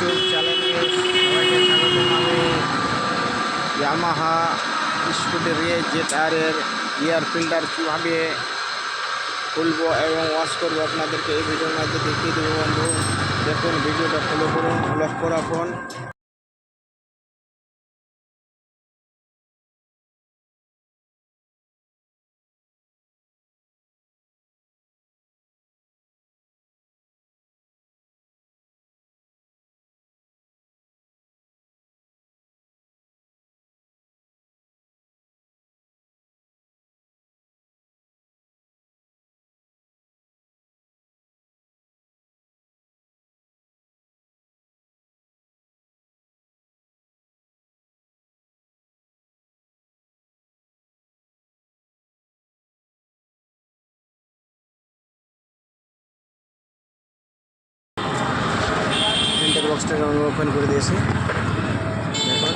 YouTube চ্যানেলে সবাইকে স্বাগতম। আমি ইয়ামাহা স্কুটির ZR-এর এয়ার ফিল্টার কীভাবে খুলবো এবং ওয়াশ করবো আপনাদেরকে এই ভিডিওর মধ্যে দেখিয়ে দেবো বন্ধু। দেখুন, ভিডিওটা ফলো করুন, লক্ষ্য রাখুন। ফিল্টার বক্সটাকে আমি ওপেন করে দিয়েছি। দেখুন,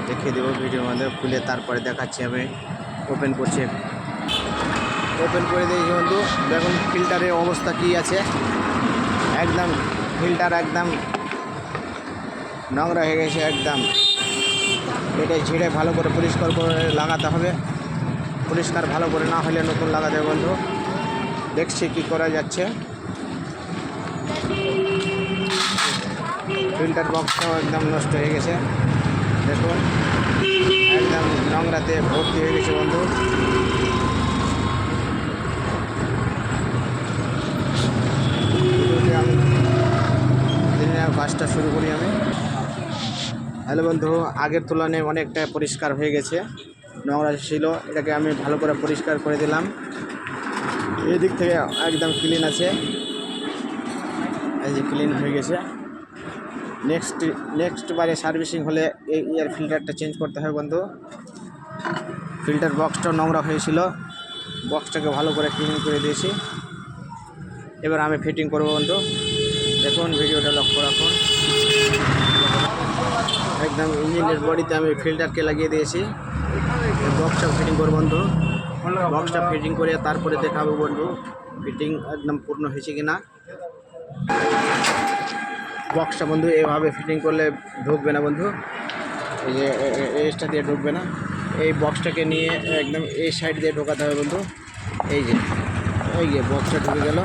দেখিয়ে দেবো ভিডিওর মধ্যে খুলে, তারপরে দেখাচ্ছি। আমি ওপেন করছি, ওপেন করে দিয়েছি বন্ধু। দেখুন ফিল্টারের অবস্থা কী আছে। একদম ফিল্টার একদম নোংরা হয়ে গেছে একদম। এটা ঝেড়ে ভালো করে পরিষ্কার করে লাগাতে হবে। পরিষ্কার ভালো করে না হলে নতুন লাগাতে হবে বন্ধু। দেখছি কি করা যাচ্ছে। ফিল্টার বক্সটাও একদম নষ্ট হয়ে গেছে। দেখুন একদম নোংরাতে ভর্তি হয়ে গেছে বন্ধু। কাজটা শুরু করি আমি। হ্যালো বন্ধু, আগের তুলনায় অনেকটা পরিষ্কার হয়ে গেছে। নোংরা ছিল, এটাকে আমি ভালো করে পরিষ্কার করে দিলাম। এই দিক থেকে একদম ক্লিন আছে, এই যে ক্লিন হয়ে গেছে। নেক্সট বারে সার্ভিসিং হলে এই এয়ার ফিল্টারটা চেঞ্জ করতে হবে বন্ধু। ফিল্টার বক্সটা নোংরা হয়েছিল, বক্সটাকে ভালো করে ক্লিন করে দিয়েছি। এবার আমি ফিটিং করব বন্ধু। দেখুন ভিডিওটা লক্ষ্য রাখুন। একদম ইঞ্জিনের বডিতে আমি ফিল্টারকে লাগিয়ে দিয়েছি। বক্সটা ফিটিং করব বন্ধু। বক্সটা ফিটিং করে তারপরে দেখাবো বন্ধু ফিটিং একদম পূর্ণ হয়েছে কিনা। বক্সটা বন্ধু এভাবে ফিটিং করলে ঢুকবে না বন্ধু, এই যে এসটা দিয়ে ঢুকবে না। এই বক্সটাকে নিয়ে একদম এই সাইড দিয়ে ঢোকাতে হবে বন্ধু। এই যে বক্সটা ঢুকে গেল।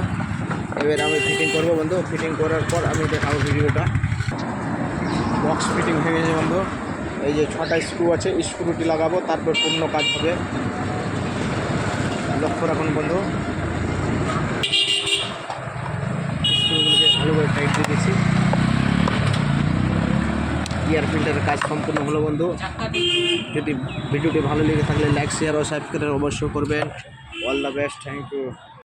এবার আমি ফিটিং করবো বন্ধু। ফিটিং করার পর আমি দেখাবো ভিডিওটা। বক্স ফিটিং হয়ে গেছে বন্ধু। এই যে 6টা স্ক্রু আছে, স্ক্রুটি লাগাবো, তারপর পূর্ণ কাজ হবে। লক্ষ্য রাখুন বন্ধু। স্ক্রুগুলোকে ভালো করে টাইট দিয়ে দিয়েছি। এয়ার ফিল্টারের কাজ সম্পূর্ণ হলো বন্ধু। যদি ভিডিওটি ভালো লেগে থাকলে লাইক, শেয়ার ও সাবস্ক্রাইব অবশ্যই করবেন। All the best, thank you.